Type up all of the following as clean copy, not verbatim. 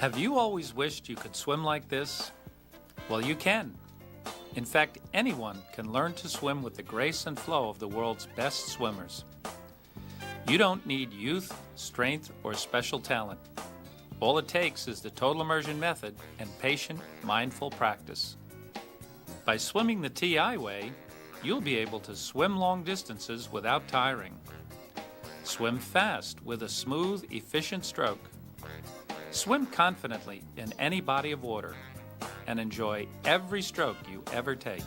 Have you always wished you could swim like this? Well, you can. In fact, anyone can learn to swim with the grace and flow of the world's best swimmers. You don't need youth, strength, or special talent. All it takes is the total immersion method and patient, mindful practice. By swimming the TI way, you'll be able to swim long distances without tiring. Swim fast with a smooth, efficient stroke. Swim confidently in any body of water and enjoy every stroke you ever take.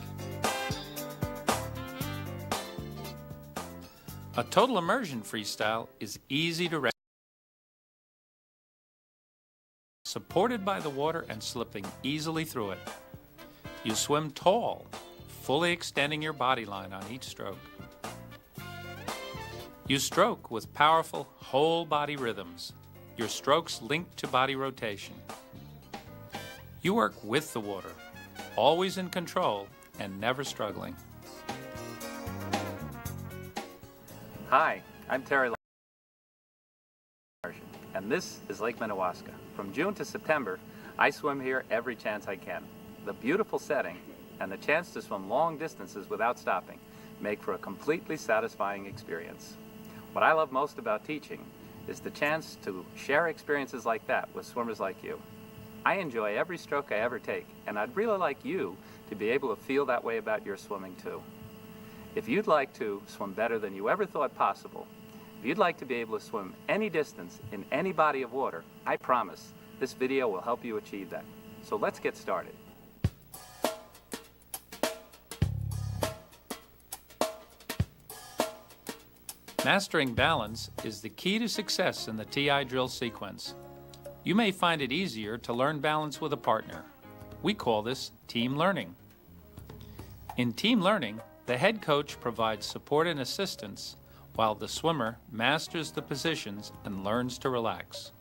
A total immersion freestyle is easy to supported by the water and slipping easily through it. You swim tall, fully extending your body line on each stroke. You stroke with powerful whole body rhythms, your strokes linked to body rotation. You work with the water, always in control and never struggling. Hi, I'm Terry and this is Lake Minnewaska. From June to September, I swim here every chance I can. The beautiful setting and the chance to swim long distances without stopping make for a completely satisfying experience. What I love most about teaching is the chance to share experiences like that with swimmers like you. I enjoy every stroke I ever take, and I'd really like you to be able to feel that way about your swimming too. If you'd like to swim better than you ever thought possible, if you'd like to be able to swim any distance in any body of water, I promise this video will help you achieve that. So let's get started. Mastering balance is the key to success in the TI drill sequence. You may find it easier to learn balance with a partner. We call this team learning. In team learning, the head coach provides support and assistance while the swimmer masters the positions and learns to relax.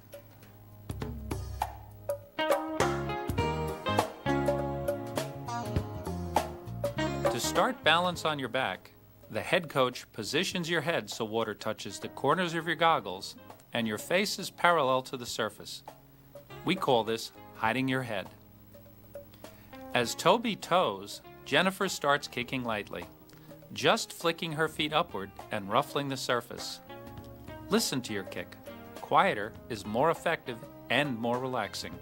To start balance on your back, the head coach positions your head so water touches the corners of your goggles and your face is parallel to the surface. We call this hiding your head. As Toby toes, Jennifer starts kicking lightly, just flicking her feet upward and ruffling the surface. Listen to your kick. Quieter is more effective and more relaxing.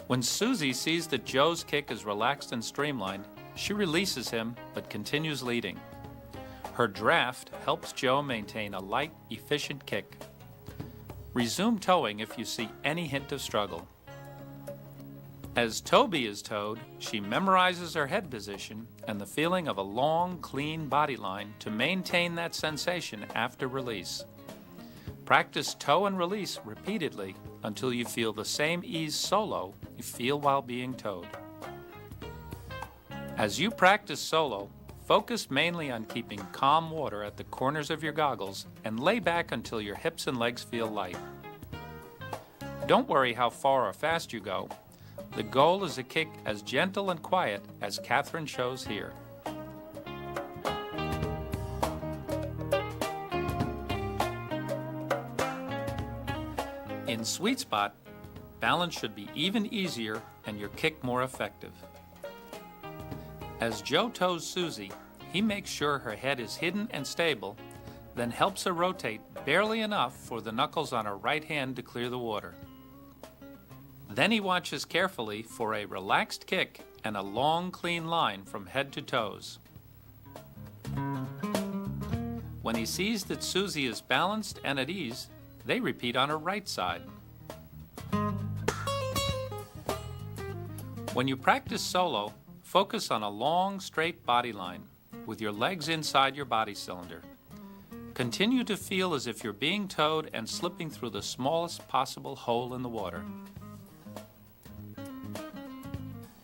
When Susie sees that Joe's kick is relaxed and streamlined, she releases him but continues leading. Her draft helps Joe maintain a light, efficient kick. Resume towing if you see any hint of struggle. As Toby is towed, she memorizes her head position and the feeling of a long, clean body line to maintain that sensation after release. Practice tow and release repeatedly until you feel the same ease solo you feel while being towed. As you practice solo, focus mainly on keeping calm water at the corners of your goggles and lay back until your hips and legs feel light. Don't worry how far or fast you go. The goal is a kick as gentle and quiet as Catherine shows here. In sweet spot, balance should be even easier and your kick more effective. As Joe tows Susie, he makes sure her head is hidden and stable, then helps her rotate barely enough for the knuckles on her right hand to clear the water. Then he watches carefully for a relaxed kick and a long, clean line from head to toes. When he sees that Susie is balanced and at ease, they repeat on her right side. When you practice solo, focus on a long, straight body line with your legs inside your body cylinder. Continue to feel as if you're being towed and slipping through the smallest possible hole in the water.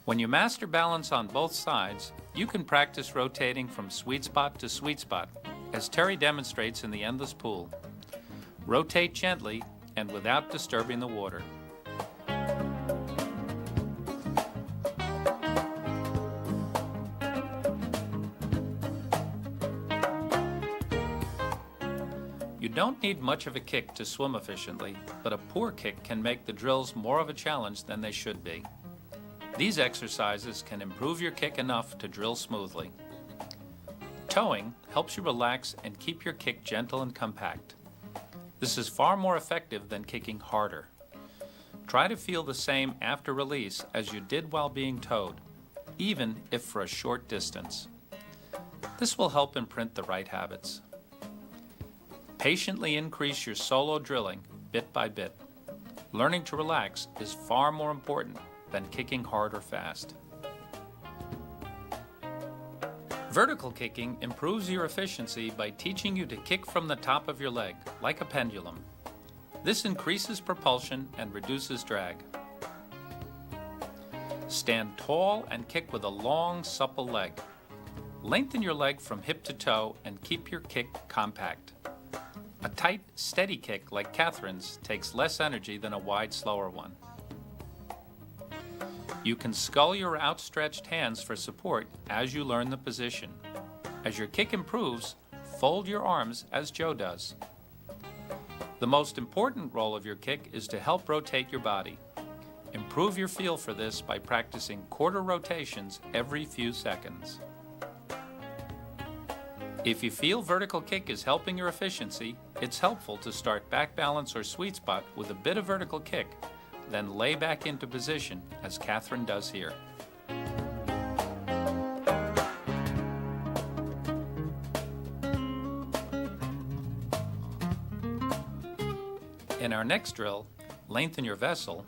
When you master balance on both sides, you can practice rotating from sweet spot to sweet spot, as Terry demonstrates in the endless pool. Rotate gently and without disturbing the water. You don't need much of a kick to swim efficiently, but a poor kick can make the drills more of a challenge than they should be. These exercises can improve your kick enough to drill smoothly. Towing helps you relax and keep your kick gentle and compact. This is far more effective than kicking harder. Try to feel the same after release as you did while being towed, even if for a short distance. This will help imprint the right habits. Patiently increase your solo drilling bit by bit. Learning to relax is far more important than kicking hard or fast. Vertical kicking improves your efficiency by teaching you to kick from the top of your leg, like a pendulum. This increases propulsion and reduces drag. Stand tall and kick with a long, supple leg. Lengthen your leg from hip to toe and keep your kick compact. A tight, steady kick like Catherine's takes less energy than a wide, slower one. You can scull your outstretched hands for support as you learn the position. As your kick improves, fold your arms as Joe does. The most important role of your kick is to help rotate your body. Improve your feel for this by practicing quarter rotations every few seconds. If you feel vertical kick is helping your efficiency, it's helpful to start back balance or sweet spot with a bit of vertical kick, then lay back into position as Catherine does here. In our next drill, Lengthen Your Vessel,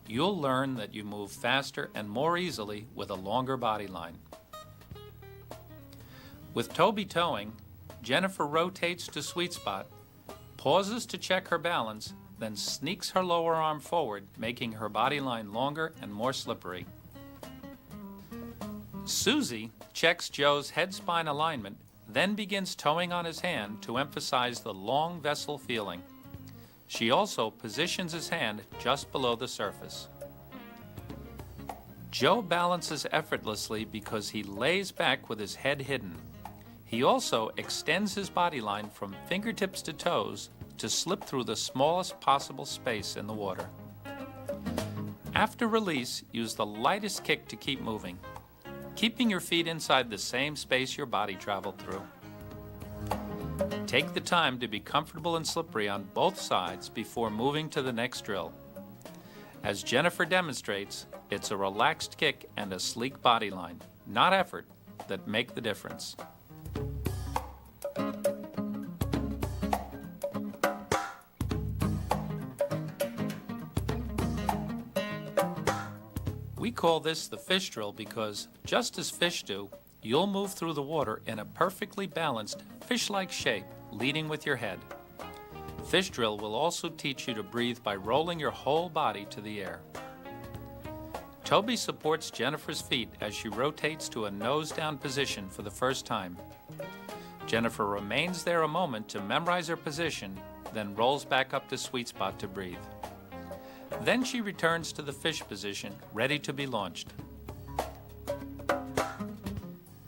you'll learn that you move faster and more easily with a longer body line. With Toby towing, Jennifer rotates to sweet spot, pauses to check her balance, then sneaks her lower arm forward, making her body line longer and more slippery. Susie checks Joe's head-spine alignment, then begins towing on his hand to emphasize the long vessel feeling. She also positions his hand just below the surface. Joe balances effortlessly because he lays back with his head hidden. He also extends his body line from fingertips to toes to slip through the smallest possible space in the water. After release, use the lightest kick to keep moving, keeping your feet inside the same space your body traveled through. Take the time to be comfortable and slippery on both sides before moving to the next drill. As Jennifer demonstrates, it's a relaxed kick and a sleek body line, not effort, that make the difference. We call this the fish drill because, just as fish do, you'll move through the water in a perfectly balanced, fish-like shape, leading with your head. Fish drill will also teach you to breathe by rolling your whole body to the air. Toby supports Jennifer's feet as she rotates to a nose-down position for the first time. Jennifer remains there a moment to memorize her position, then rolls back up to sweet spot to breathe. Then she returns to the fish position, ready to be launched.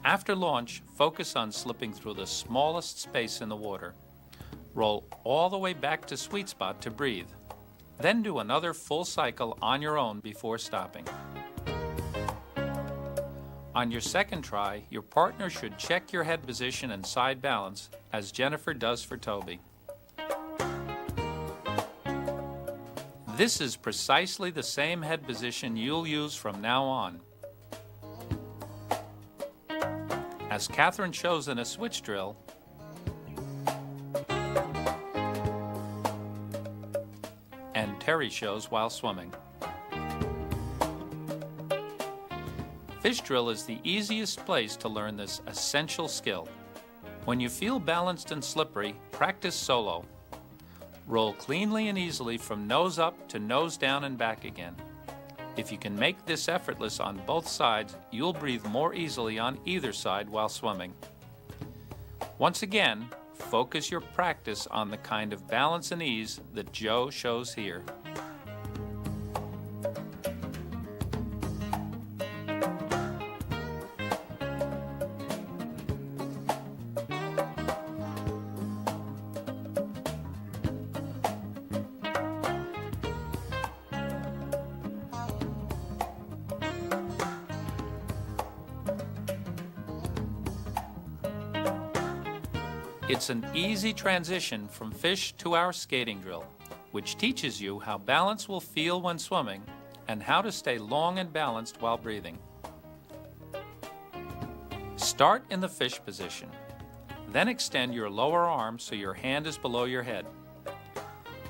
After launch, focus on slipping through the smallest space in the water. Roll all the way back to sweet spot to breathe. Then do another full cycle on your own before stopping. On your second try, your partner should check your head position and side balance, as Jennifer does for Toby. This is precisely the same head position you'll use from now on. As Catherine shows in a switch drill, and Terry shows while swimming. Fish drill is the easiest place to learn this essential skill. When you feel balanced and slippery, practice solo. Roll cleanly and easily from nose up to nose down and back again. If you can make this effortless on both sides, you'll breathe more easily on either side while swimming. Once again, focus your practice on the kind of balance and ease that Joe shows here. It's an easy transition from fish to our skating drill, which teaches you how balance will feel when swimming and how to stay long and balanced while breathing. Start in the fish position. Then extend your lower arm so your hand is below your head.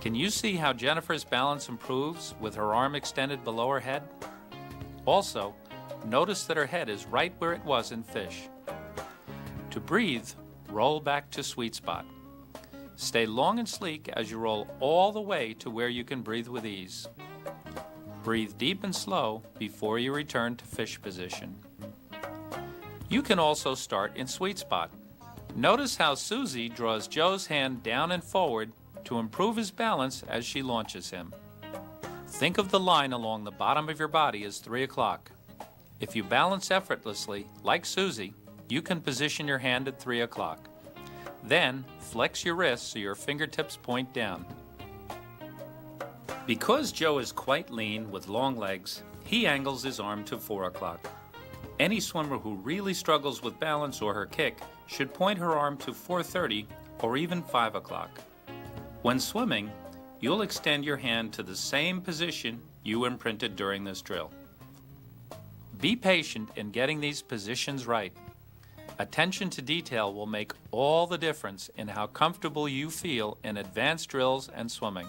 Can you see how Jennifer's balance improves with her arm extended below her head? Also, notice that her head is right where it was in fish. To breathe, roll back to sweet spot. Stay long and sleek as you roll all the way to where you can breathe with ease. Breathe deep and slow before you return to fish position. You can also start in sweet spot. Notice how Susie draws Joe's hand down and forward to improve his balance as she launches him. Think of the line along the bottom of your body as 3 o'clock. If you balance effortlessly, like Susie, you can position your hand at 3 o'clock. Then, flex your wrists so your fingertips point down. Because Joe is quite lean with long legs, he angles his arm to 4 o'clock. Any swimmer who really struggles with balance or her kick should point her arm to 4:30 or even 5 o'clock. When swimming, you'll extend your hand to the same position you imprinted during this drill. Be patient in getting these positions right. Attention to detail will make all the difference in how comfortable you feel in advanced drills and swimming.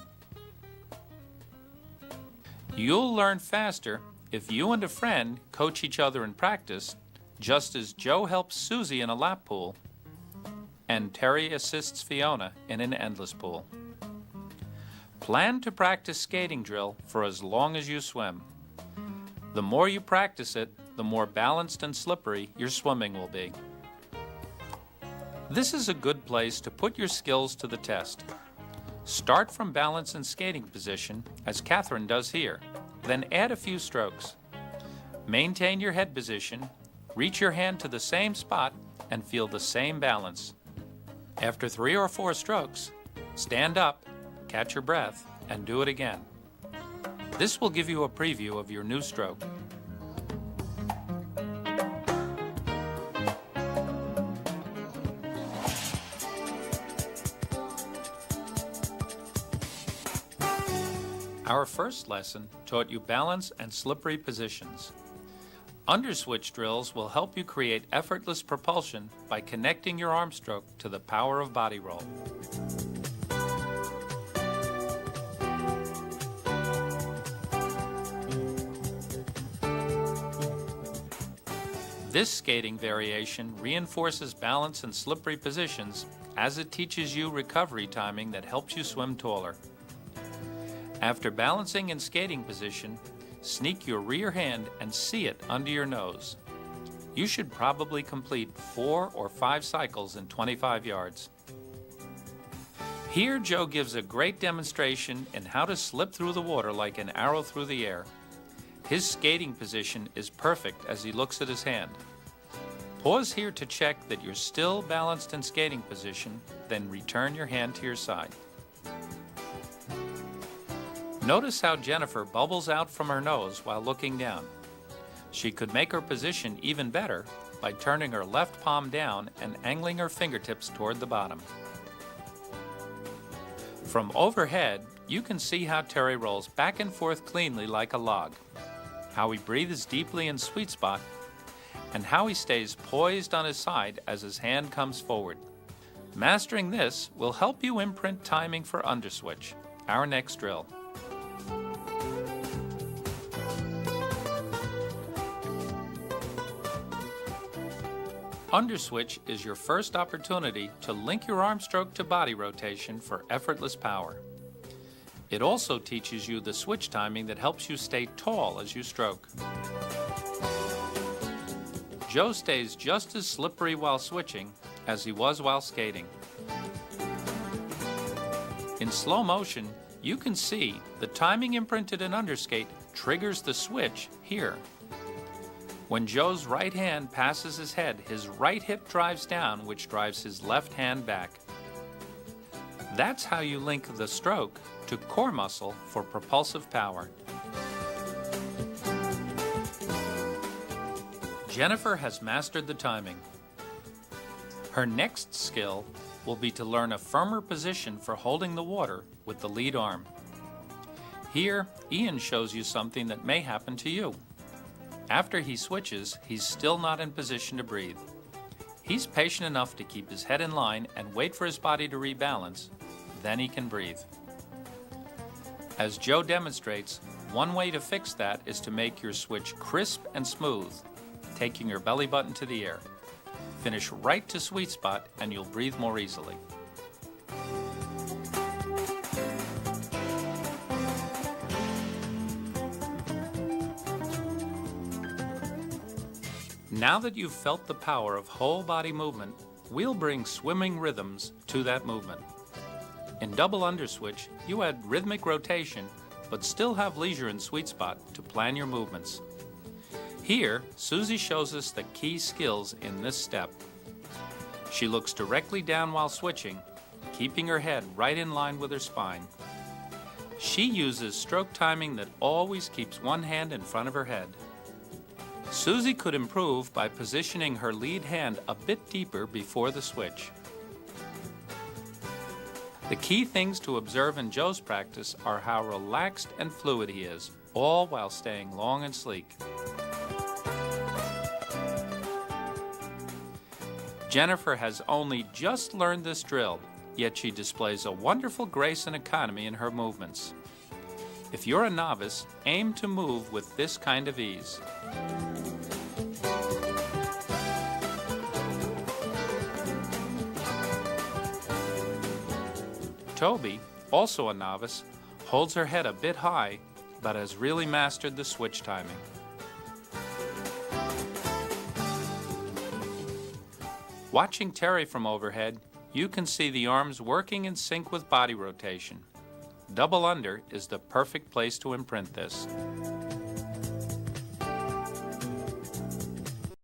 You'll learn faster if you and a friend coach each other in practice, just as Joe helps Susie in a lap pool and Terry assists Fiona in an endless pool. Plan to practice skating drill for as long as you swim. The more you practice it, the more balanced and slippery your swimming will be. This is a good place to put your skills to the test. Start from balance and skating position, as Catherine does here, then add a few strokes. Maintain your head position, reach your hand to the same spot, and feel the same balance. After 3 or 4 strokes, stand up, catch your breath, and do it again. This will give you a preview of your new stroke. Our first lesson taught you balance and slippery positions. Underswitch drills will help you create effortless propulsion by connecting your arm stroke to the power of body roll. This skating variation reinforces balance and slippery positions as it teaches you recovery timing that helps you swim taller. After balancing in skating position, sneak your rear hand and see it under your nose. You should probably complete 4 or 5 cycles in 25 yards. Here, Joe gives a great demonstration in how to slip through the water like an arrow through the air. His skating position is perfect as he looks at his hand. Pause here to check that you're still balanced in skating position, then return your hand to your side. Notice how Jennifer bubbles out from her nose while looking down. She could make her position even better by turning her left palm down and angling her fingertips toward the bottom. From overhead, you can see how Terry rolls back and forth cleanly like a log, how he breathes deeply in sweet spot, and how he stays poised on his side as his hand comes forward. Mastering this will help you imprint timing for underswitch, our next drill. Underswitch is your first opportunity to link your arm stroke to body rotation for effortless power. It also teaches you the switch timing that helps you stay tall as you stroke. Joe stays just as slippery while switching as he was while skating. In slow motion, you can see the timing imprinted in underskate triggers the switch here. When Joe's right hand passes his head, his right hip drives down, which drives his left hand back. That's how you link the stroke to core muscle for propulsive power. Jennifer has mastered the timing. Her next skill will be to learn a firmer position for holding the water with the lead arm. Here, Ian shows you something that may happen to you. After he switches, he's still not in position to breathe. He's patient enough to keep his head in line and wait for his body to rebalance, then he can breathe. As Joe demonstrates, one way to fix that is to make your switch crisp and smooth, taking your belly button to the air. Finish right to sweet spot and you'll breathe more easily. Now that you've felt the power of whole body movement, we'll bring swimming rhythms to that movement. In double underswitch, you add rhythmic rotation, but still have leisure and sweet spot to plan your movements. Here, Susie shows us the key skills in this step. She looks directly down while switching, keeping her head right in line with her spine. She uses stroke timing that always keeps one hand in front of her head. Susie could improve by positioning her lead hand a bit deeper before the switch. The key things to observe in Joe's practice are how relaxed and fluid he is, all while staying long and sleek. Jennifer has only just learned this drill, yet she displays a wonderful grace and economy in her movements. If you're a novice, aim to move with this kind of ease. Toby, also a novice, holds her head a bit high, but has really mastered the switch timing. Watching Terry from overhead, you can see the arms working in sync with body rotation. Double under is the perfect place to imprint this.